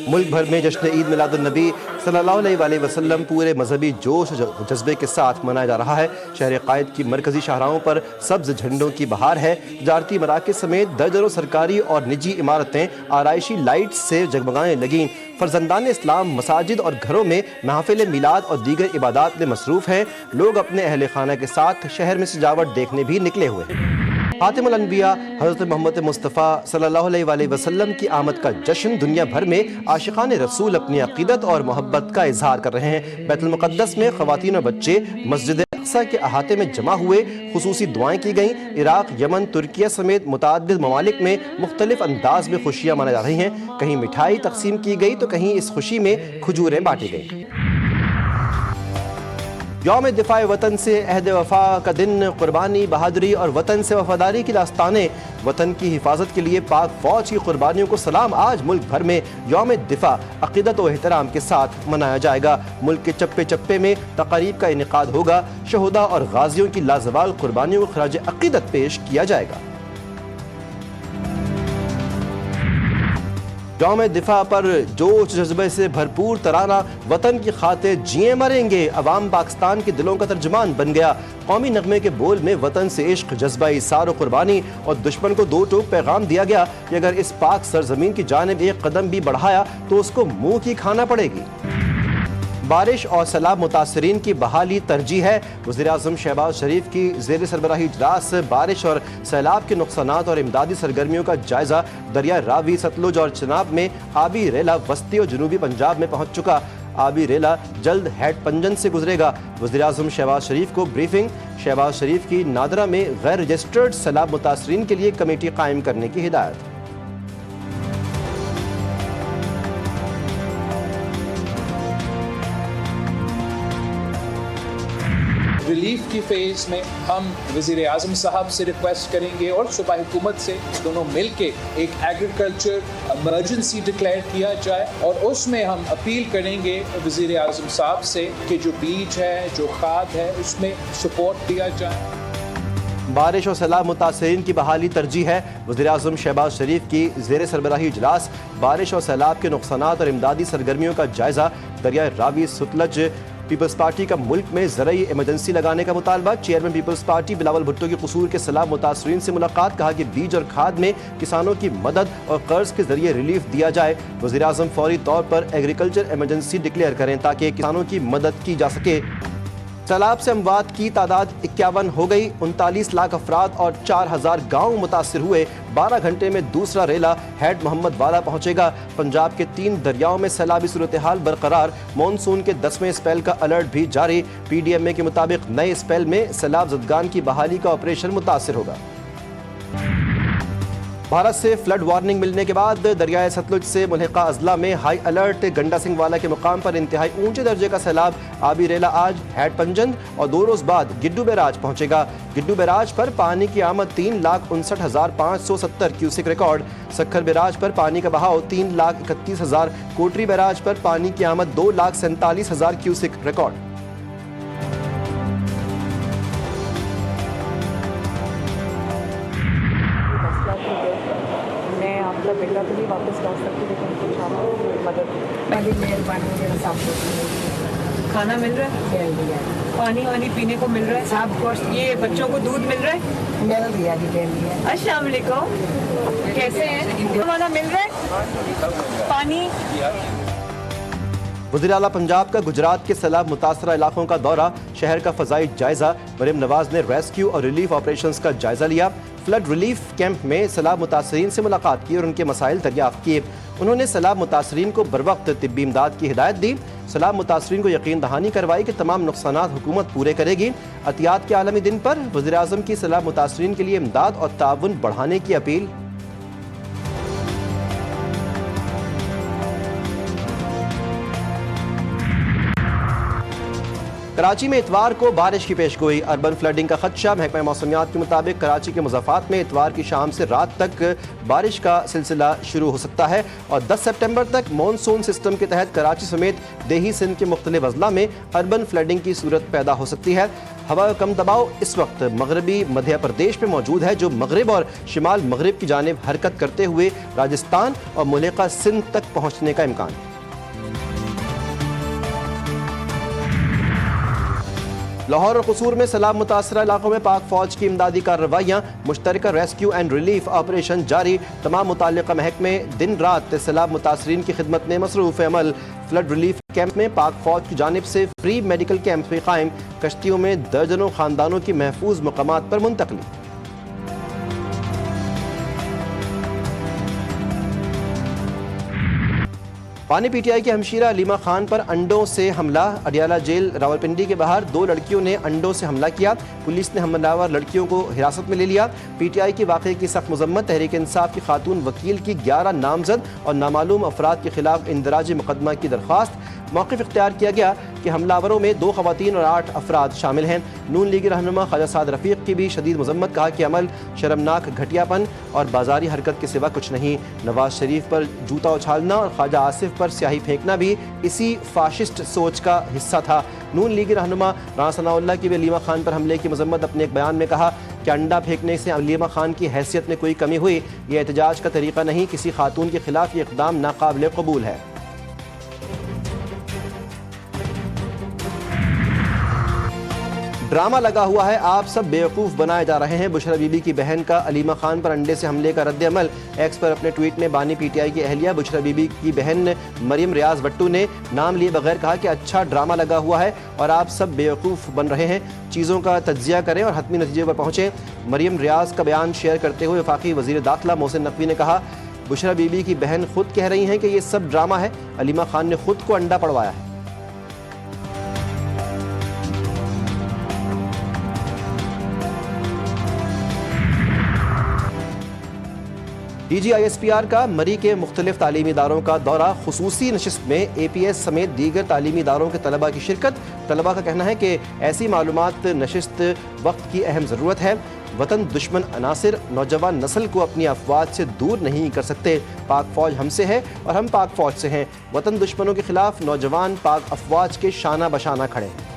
ملک بھر میں جشن عید میلاد النبی صلی اللہ علیہ وسلم پورے مذہبی جوش و جذبے کے ساتھ منایا جا رہا ہے۔ شہر قائد کی مرکزی شاہراہوں پر سبز جھنڈوں کی بہار ہے۔ تجارتی مراکز سمیت درجنوں سرکاری اور نجی عمارتیں آرائشی لائٹ سے جگمگانے لگیں۔ فرزندان اسلام مساجد اور گھروں میں محافل میلاد اور دیگر عبادات میں مصروف ہیں۔ لوگ اپنے اہل خانہ کے ساتھ شہر میں سجاوٹ دیکھنے بھی نکلے ہوئے ہیں۔ خاتم الانبیاء حضرت محمد مصطفیٰ صلی اللہ علیہ وسلم کی آمد کا جشن دنیا بھر میں عاشقان رسول اپنی عقیدت اور محبت کا اظہار کر رہے ہیں۔ بیت المقدس میں خواتین اور بچے مسجد اقصیٰ کے احاطے میں جمع ہوئے، خصوصی دعائیں کی گئیں۔ عراق، یمن، ترکیہ سمیت متعدد ممالک میں مختلف انداز میں خوشیاں منائی جا رہی ہیں۔ کہیں مٹھائی تقسیم کی گئی تو کہیں اس خوشی میں کھجوریں بانٹی گئیں۔ یوم دفاع وطن سے عہد وفا کا دن، قربانی، بہادری اور وطن سے وفاداری کی داستانیں۔ وطن کی حفاظت کے لیے پاک فوج کی قربانیوں کو سلام۔ آج ملک بھر میں یوم دفاع عقیدت و احترام کے ساتھ منایا جائے گا۔ ملک کے چپے چپے میں تقاریب کا انعقاد ہوگا۔ شہداء اور غازیوں کی لازوال قربانیوں کو خراج عقیدت پیش کیا جائے گا۔ یوم دفاع پر جوش جذبے سے بھرپور ترانہ، وطن کی خاطر جیے مریں گے، عوام پاکستان کے دلوں کا ترجمان بن گیا۔ قومی نغمے کے بول میں وطن سے عشق، جذبہ ایثار و قربانی اور دشمن کو دو ٹوک پیغام دیا گیا کہ اگر اس پاک سرزمین کی جانب ایک قدم بھی بڑھایا تو اس کو منہ کی کھانا پڑے گی۔ بارش اور سیلاب متاثرین کی بحالی ترجیح ہے۔ وزیراعظم شہباز شریف کی زیر سربراہی اجلاس بارش اور سیلاب کے نقصانات اور امدادی سرگرمیوں کا جائزہ۔ دریا راوی، ستلج اور چناب میں آبی ریلا وسطی اور جنوبی پنجاب میں پہنچ چکا۔ آبی ریلا جلد ہیڈ پنجن سے گزرے گا۔ وزیراعظم شہباز شریف کو بریفنگ۔ شہباز شریف کی نادرہ میں غیر رجسٹرڈ سیلاب متاثرین کے لیے کمیٹی قائم کرنے کی ہدایت۔ ریلیف کی فیز میں ہم وزیر اعظم صاحب سے ریکویسٹ کریں گے اور صوبہ حکومت سے دونوں مل کے ایک ایگریکلچر ایمرجنسی ڈکلیئر کیا جائے، اور اس میں ہم اپیل کریں گے وزیر اعظم صاحب سے کہ جو بیج ہے، جو کھاد ہے، اس میں سپورٹ دیا جائے۔ بارش اور سیلاب متاثرین کی بحالی ترجیح ہے۔ وزیراعظم شہباز شریف کی زیر سربراہی اجلاس بارش اور سیلاب کے نقصانات اور امدادی سرگرمیوں کا جائزہ۔ دریائے راوی، ستلج، پیپلز پارٹی کا ملک میں زرعی ایمرجنسی لگانے کا مطالبہ۔ چیئرمین پیپلز پارٹی بلاول بھٹو کی قصور کے سیلاب متاثرین سے ملاقات۔ کہا کہ بیج اور کھاد میں کسانوں کی مدد اور قرض کے ذریعے ریلیف دیا جائے۔ وزیراعظم فوری طور پر ایگریکلچر ایمرجنسی ڈکلیئر کریں تاکہ کسانوں کی مدد کی جا سکے۔ سیلاب سے اموات کی تعداد 51 ہو گئی۔ 39 لاکھ افراد اور 4000 گاؤں متاثر ہوئے۔ 12 گھنٹے میں دوسرا ریلا ہیڈ محمد والا پہنچے گا۔ پنجاب کے 3 دریاؤں میں سیلابی صورتحال برقرار۔ مانسون کے 10ویں اسپیل کا الرٹ بھی جاری۔ پی ڈی ایم اے کے مطابق نئے اسپیل میں سیلاب زدگان کی بحالی کا آپریشن متاثر ہوگا۔ بھارت سے فلڈ وارننگ ملنے کے بعد دریائے ستلج سے ملحقہ اضلاع میں ہائی الرٹ۔ گنڈا سنگھ والا کے مقام پر انتہائی اونچے درجے کا سیلاب۔ آبی ریلا آج ہیڈ پنجن اور 2 روز بعد گڈو بیراج پہنچے گا۔ گڈو بیراج پر پانی کی آمد 3,59,570 کیوسک ریکارڈ۔ سکھر بیراج پر پانی کا بہاؤ 3,31,000۔ کوٹری بیراج پر پانی کی آمد 2,47,000 کیوسک ریکارڈ۔ بیٹا تو نہیں واپس لا سکتی، لیکن کچھ آپ مدد پہلی مہربانی صاحب۔ کھانا مل رہا ہے، پانی وانی پینے کو مل رہا ہے، صاحب کو یہ بچوں کو دودھ مل رہا ہے؟ مل دیا جی، دے دیا۔ السلام علیکم، کیسے ہیں؟ کھانا مل رہا ہے، پانی۔ وزیر اعلیٰ پنجاب کا گجرات کے سیلاب متاثرہ علاقوں کا دورہ۔ شہر کا فضائی جائزہ۔ مریم نواز نے ریسکیو اور ریلیف آپریشنز کا جائزہ لیا۔ فلڈ ریلیف کیمپ میں سیلاب متاثرین سے ملاقات کی اور ان کے مسائل دریافت کیے۔ انہوں نے سیلاب متاثرین کو بروقت طبی امداد کی ہدایت دی۔ سیلاب متاثرین کو یقین دہانی کروائی کہ تمام نقصانات حکومت پورے کرے گی۔ عطیات کے عالمی دن پر وزیراعظم کی سیلاب متاثرین کے لیے امداد اور تعاون بڑھانے کی اپیل۔ کراچی میں اتوار کو بارش کی پیش گوئی۔ اربن فلڈنگ کا خدشہ۔ محکمہ موسمیات کے مطابق کراچی کے مضافات میں اتوار کی شام سے رات تک بارش کا سلسلہ شروع ہو سکتا ہے اور 10 سپٹمبر تک مانسون سسٹم کے تحت کراچی سمیت دیہی سندھ کے مختلف اضلاع میں اربن فلڈنگ کی صورت پیدا ہو سکتی ہے۔ हवा का कम दबाव इस वक्त मगरबी मध्य प्रदेश में मौजूद है, जो मगरिब और शिमाल मगरिब की जानिब हरकत करते हुए राजस्थान और मुल्का सिंध तक पहुंचने का इम्कान है। लाहौर और कसूर में सैलाब मुतासरा इलाकों में पाक फौज की इमदादी कार्रवाइयाँ, मुश्तरका रेस्क्यू एंड रिलीफ ऑपरेशन जारी। तमाम मुताल्लिका महकमे दिन रात सैलाब मुतासरीन की खिदमत में मसरूफ़ अमल। फ्लड रिलीफ कैंप में पाक फौज की जानिब से फ्री मेडिकल कैंप भी कायम। कश्तियों में दर्जनों खानदानों की महफूज मकामात पर मुंतकली। पानी पीटीआई के हमशीरा अलीमा खान पर अंडों से हमला। अडियाला जेल रावलपिंडी के बाहर 2 लड़कियों ने अंडों से हमला किया। पुलिस ने हमलावर लड़कियों को हिरासत में ले लिया। पीटीआई के वाक़े की सख्त मजम्मत। तहरीक इंसाफ की खातून वकील की 11 नामजद और नामालूम अफराद के खिलाफ इंदराजी मुकदमा की दरख्वास्त। मौक़िफ़ इख्तियार किया गया कि हमलावरों में 2 ख़वातीन और 8 अफराद शामिल हैं। नून लीगी रहनुमा ख्वाजा साद रफ़ीक की भी शदीद मजम्मत। कहा कि अमल शर्मनाक घटियापन और बाजारी हरकत के सिवा कुछ नहीं। नवाज शरीफ पर जूता उछालना और ख्वाजा आसिफ पर स्याही फेंकना भी इसी फाशिस्ट सोच का हिस्सा था। नून लीगी रहनुमा राना सनाउल्लाह की भी अलीमा खान पर हमले की मजम्मत। अपने एक बयान में कहा कि अंडा फेंकने से अलीमा खान की हैसियत में कोई कमी हुई, यह एहतजाज का तरीका नहीं। किसी खातून के खिलाफ ये इक़दाम नाकाबिल कबूल है। ड्रामा लगा हुआ है, आप सब बेवकूफ़ बनाए जा रहे हैं। बुशरा बीबी की बहन का अलीमा खान पर अंडे से हमले का रद्द अमल। एक्स पर अपने ट्वीट में बानी पीटीआई की अहलिया बुशरा बीबी की बहन मरियम रियाज भट्टू ने नाम लिए बगैर कहा कि अच्छा ड्रामा लगा हुआ है और आप सब बेवकूफ़ बन रहे हैं। चीज़ों का तज्जिया करें और हतमी नतीजे पर पहुँचें। मरियम रियाज का बयान शेयर करते हुए वफाकी वज़ीर दाखिला मोहसिन नकवी ने कहा, बुशरा बीबी की बहन खुद कह रही हैं कि ये सब ड्रामा है। अलीमा खान ने खुद को अंडा पड़वाया है। DGISPR का मरी के मुख्तलिफ तालीमी इदारों का दौरा। खुसूसी नशिस्त में APS समेत दीगर तालीमी इदारों के तलबा की शिरकत। तलबा का कहना है कि ऐसी मालूमात नशिस्त वक्त की अहम ज़रूरत है। वतन दुश्मन अनासिर नौजवान नस्ल को अपनी अफवाज से दूर नहीं कर सकते। पाक फौज हमसे है और हम पाक फौज से हैं। वतन दुश्मनों के खिलाफ नौजवान पाक अफवाज के शाना बशाना खड़े हैं।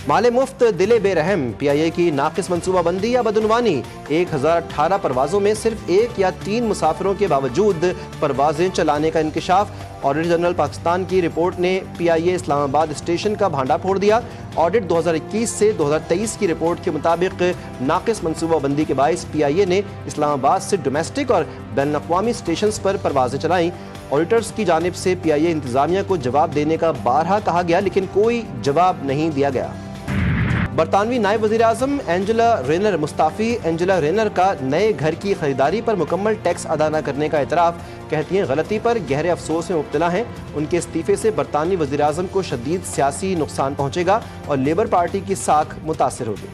माले मुफ्त दिले बेरहम। PIA की नाकिस मनसूबाबंदी या बदनवानी। 1018 परवाज़ों में सिर्फ 1 या 3 मुसाफिरों के बावजूद परवाज़ें चलाने का इंकशाफ। ऑडिटर जनरल पाकिस्तान की रिपोर्ट ने PIA इस्लामाबाद स्टेशन का भांडा फोड़ दिया। ऑडिट 2021 से 2023 की रिपोर्ट के मुताबिक नाकिस मनसूबाबंदी के बाइस PIA ने इस्लामाबाद से डोमेस्टिक और बैनुल-अक़वामी स्टेशन पर परवाज़ें चलाईं। ऑडिटर्स की जानिब से PIA इंतज़ामिया को जवाब देने का बारहा कहा गया, लेकिन कोई जवाब नहीं दिया गया। बरतानवी नायब वज़ीर आज़म एंजेला रेनर मुस्ताफ़ी। एंजेला रेनर का नए घर की खरीदारी पर मुकम्मल टैक्स अदा न करने का एतराफ़। कहती हैं गलती पर गहरे अफसोस में मुब्तला हैं। उनके इस्तीफ़े से बरतानवी वज़ीर आज़म को शदीद सियासी नुकसान पहुँचेगा और लेबर पार्टी की साख मुतासिर होगी।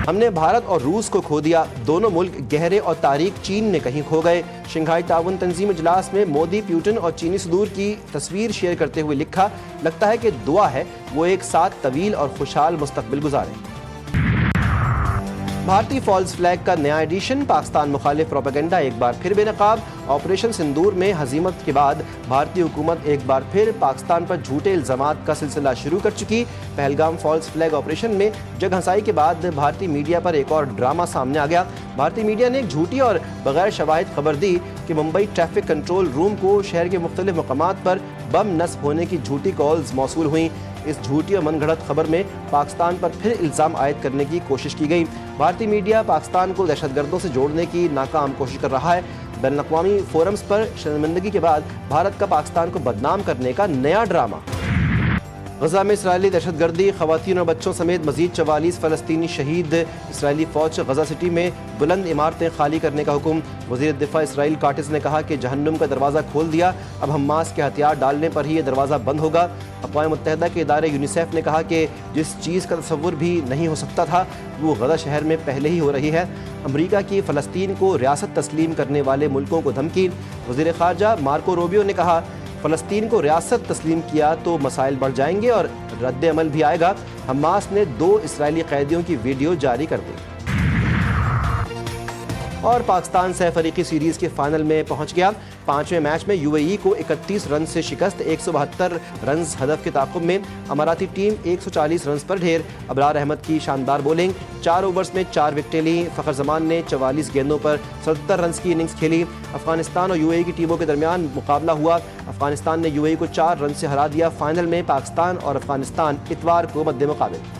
हमने भारत और रूस को खो दिया। दोनों मुल्क गहरे और तारीख चीन में कहीं खो गए। शंघाई ताउन तंजीम इजलास में मोदी, प्यूटन और चीनी सदूर की तस्वीर शेयर करते हुए लिखा, लगता है कि दुआ है वो एक साथ तवील और खुशहाल मुस्तकबिल गुजारें। भारतीय फॉल्स फ्लैग का नया एडिशन। पाकिस्तान मुखालिफ प्रोपेगेंडा एक बार फिर बेनकाब। ऑपरेशन सिंदूर में हजीमत के बाद भारतीय हुकूमत एक बार फिर पाकिस्तान पर झूठे इल्ज़ामात का सिलसिला शुरू कर चुकी। पहलगाम फॉल्स फ्लैग ऑपरेशन में जग हंसाई के बाद भारतीय मीडिया पर एक और ड्रामा सामने आ गया। भारतीय मीडिया ने एक झूठी और बगैर शवाहिद खबर दी कि मुंबई ट्रैफिक कंट्रोल रूम को शहर के मुख्तलिफ मकामात पर बम नस्ब होने की झूठी कॉल्स मौसूल हुई। इस झूठी और मनगढ़ंत खबर में पाकिस्तान पर फिर इल्ज़ाम आयद करने की कोशिश की गई। भारतीय मीडिया पाकिस्तान को दहशतगर्दों से जोड़ने की नाकाम कोशिश कर रहा है। बैनुल-अक़वामी फोरम्स पर शर्मिंदगी के बाद भारत का पाकिस्तान को बदनाम करने का नया ड्रामा। गजा में इसराइली दहशतगर्दी, ख़वातीन और बच्चों समेत मज़ीद 44 फ़लस्तीनी शहीद। इसराइली फ़ौज गजा सिटी में बुलंद इमारतें खाली करने का हुक्म। वज़ीर दिफ़ा इसराइल काटिस ने कहा कि जहन्नुम का दरवाज़ा खोल दिया, अब हमास के हथियार डालने पर ही ये दरवाज़ा बंद होगा। अक़वाम मुत्तहिदा के इदारे यूनिसेफ ने कहा कि जिस चीज़ का तसव्वुर भी नहीं हो सकता था वो गजा शहर में पहले ही हो रही है। अमरीका की फ़लस्तीन को रियासत तस्लीम करने वाले मुल्कों को धमकी। वज़ीर ख़ारजा मार्को रूबियो ने कहा, फ़लस्तीन को रियासत तस्लीम किया तो मसाइल बढ़ जाएंगे और रद्द अमल भी आएगा। हमास ने 2 इसराइली कैदियों की वीडियो जारी कर दी। اور پاکستان سہ فریقی سیریز کے فائنل میں پہنچ گیا۔ 5ویں میچ میں UAE کو 31 رن سے شکست، 172 رنز ہدف کے تعاقب میں اماراتی ٹیم 140 رنز پر ڈھیر۔ ابرار احمد کی شاندار بولنگ، 4 اوورز میں 4 وکٹیں لیں۔ فخر زمان نے 44 گیندوں پر 77 رنز کی اننگز کھیلی۔ افغانستان اور UAE کی ٹیموں کے درمیان مقابلہ ہوا۔ افغانستان نے UAE کو 4 رن سے ہرا دیا۔ فائنل میں پاکستان اور افغانستان اتوار کو مد مقابل۔